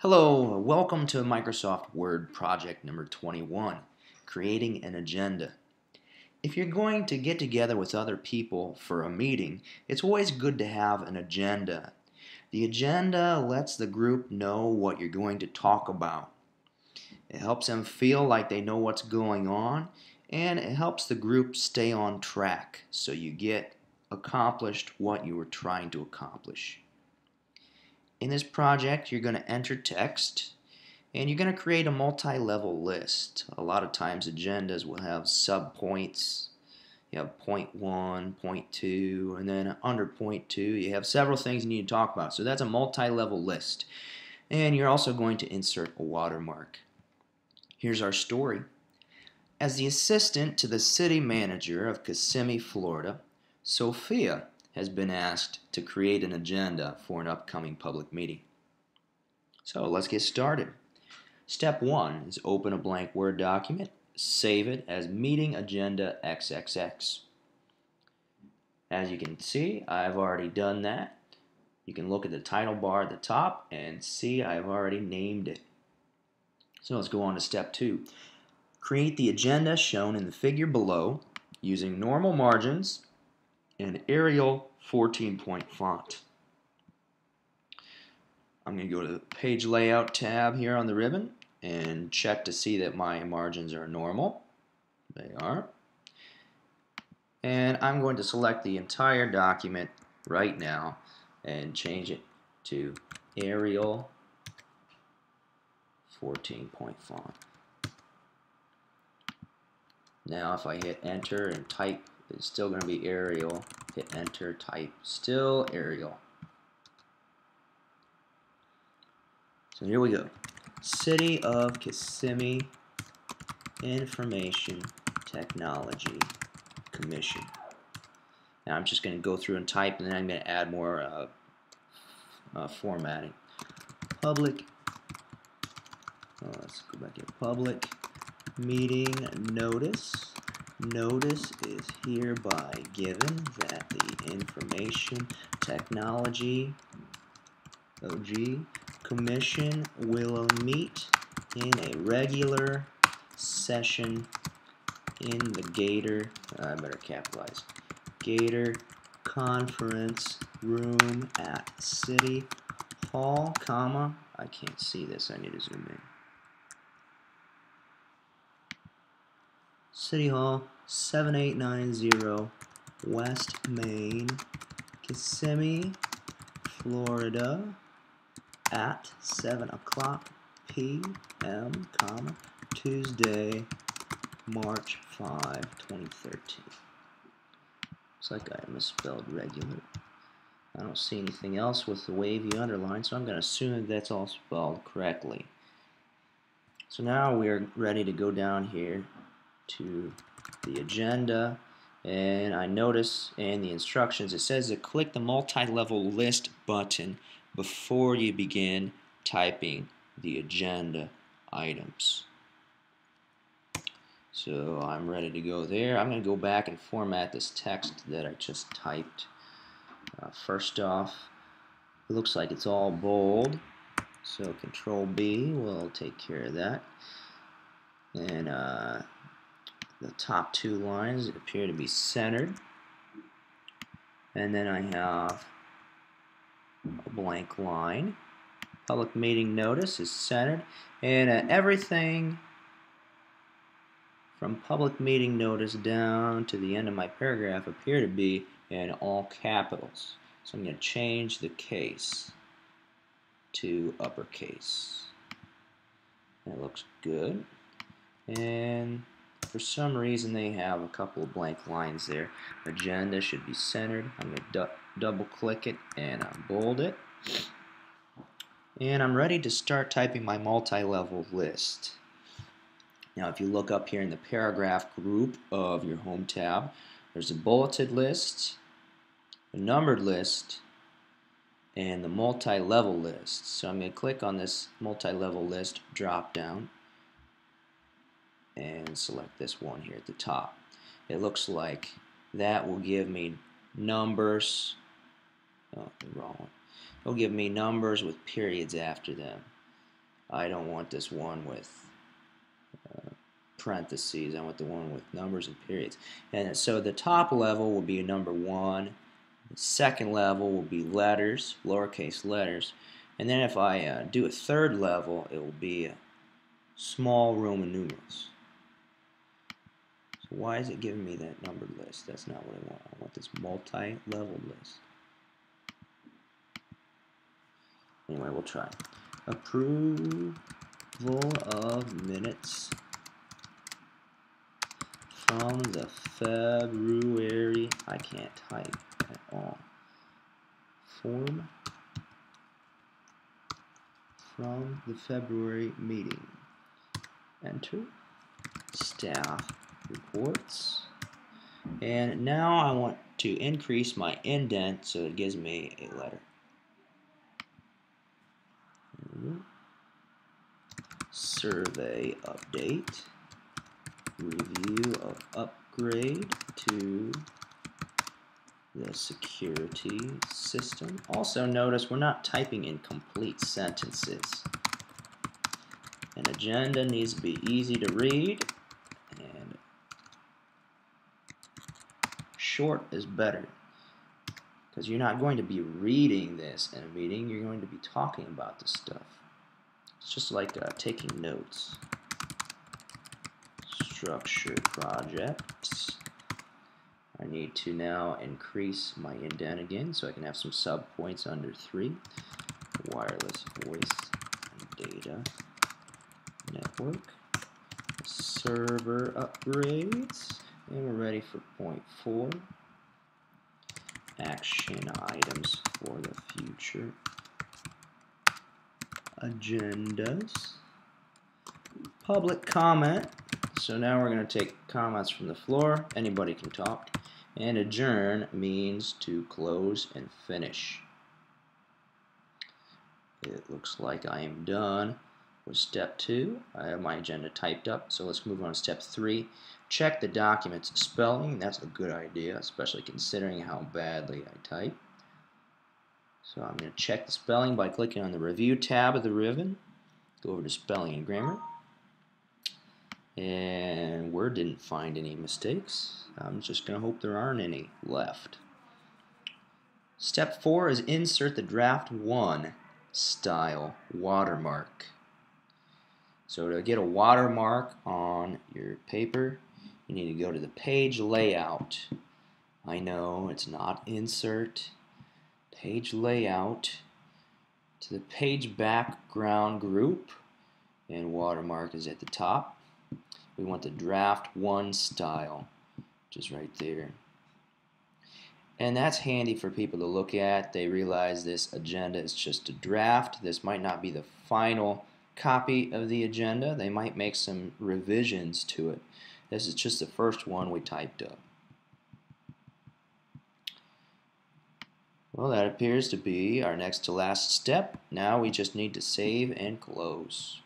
Hello, welcome to Microsoft Word project number 21, creating an agenda. If you're going to get together with other people for a meeting, it's always good to have an agenda. The agenda lets the group know what you're going to talk about. It helps them feel like they know what's going on, and it helps the group stay on track so you get accomplished what you were trying to accomplish. In this project, you're going to enter text and you're going to create a multi-level list. A lot of times agendas will have subpoints. You have point 1, point 2, and then under point 2 you have several things you need to talk about. So that's a multi-level list. And you're also going to insert a watermark. Here's our story. As the assistant to the city manager of Kissimmee, Florida, Sophia has been asked to create an agenda for an upcoming public meeting. So let's get started. Step 1 is open a blank Word document, save it as Meeting Agenda XXX. As you can see, I've already done that. You can look at the title bar at the top and see I've already named it. So let's go on to step 2. Create the agenda shown in the figure below using normal margins and Arial 14-point font. I'm going to go to the Page Layout tab here on the ribbon and check to see that my margins are normal. They are. And I'm going to select the entire document right now and change it to Arial 14-point font. Now if I hit enter and type, it's still going to be Arial. Hit enter, type, still Arial. So here we go. City of Kissimmee Information Technology Commission. Now I'm just going to go through and type, and then I'm going to add more formatting. Public, let's go back here. Public meeting notice. Notice is hereby given that the Information Technology Commission will meet in a regular session in the Gator, I better capitalize, Gator Conference Room at City Hall, comma, I can't see this, I need to zoom in. City Hall, 7890 West Main, Kissimmee, Florida, at 7 o'clock p.m., Tuesday, March 5, 2013. Looks like I misspelled regular. I don't see anything else with the wavy underline, so I'm going to assume that's all spelled correctly. So now we're ready to go down here to the agenda, and I notice in the instructions it says to click the multi-level list button before you begin typing the agenda items. So I'm ready to go there. I'm going to go back and format this text that I just typed. First off, it looks like it's all bold, so Control B will take care of that. And the top two lines appear to be centered. And then I have a blank line. Public meeting notice is centered. And everything from public meeting notice down to the end of my paragraph appear to be in all capitals. So I'm going to change the case to uppercase. That looks good. And for some reason they have a couple of blank lines there. Agenda should be centered. I'm going to double click it and bold it. And I'm ready to start typing my multi-level list. Now if you look up here in the paragraph group of your home tab, there's a bulleted list, a numbered list, and the multi-level list. So I'm going to click on this multi-level list drop down and select this one here at the top. It looks like that will give me numbers. Oh, the wrong one. It'll give me numbers with periods after them. I don't want this one with parentheses. I want the one with numbers and periods. And so the top level will be number 1. The second level will be letters, lowercase letters. And then if I do a third level, it will be small Roman numerals. So why is it giving me that numbered list? That's not what I want. I want this multi-level list. Anyway, we'll try. Approval of minutes from the February, I can't type at all, form from the February meeting. Enter. Staff reports. And now I want to increase my indent so it gives me a letter. Survey update. Review of upgrade to the security system. Also notice we're not typing in complete sentences. An agenda needs to be easy to read, and short is better, because you're not going to be reading this in a meeting, you're going to be talking about this stuff. It's just like taking notes. Structured projects. I need to now increase my indent again so I can have some subpoints under 3. Wireless voice and data network. Server upgrades. And we're ready for point 4. Action items for the future. Agendas. Public comment. So now we're going to take comments from the floor. Anybody can talk. And adjourn means to close and finish. It looks like I am done with step 2. I have my agenda typed up. So let's move on to step 3. Check the document's spelling. That's a good idea, especially considering how badly I type. So I'm going to check the spelling by clicking on the Review tab of the ribbon. Go over to Spelling and Grammar. And Word didn't find any mistakes. I'm just going to hope there aren't any left. Step 4 is insert the draft 1 style watermark. So to get a watermark on your paper, you need to go to the page layout. I know it's not insert, page layout, to the page background group, and watermark is at the top. We want the draft 1 style, which is right there. And that's handy for people to look at. They realize this agenda is just a draft. This might not be the final copy of the agenda. They might make some revisions to it. This is just the first one we typed up. Well, that appears to be our next to last step. Now we just need to save and close.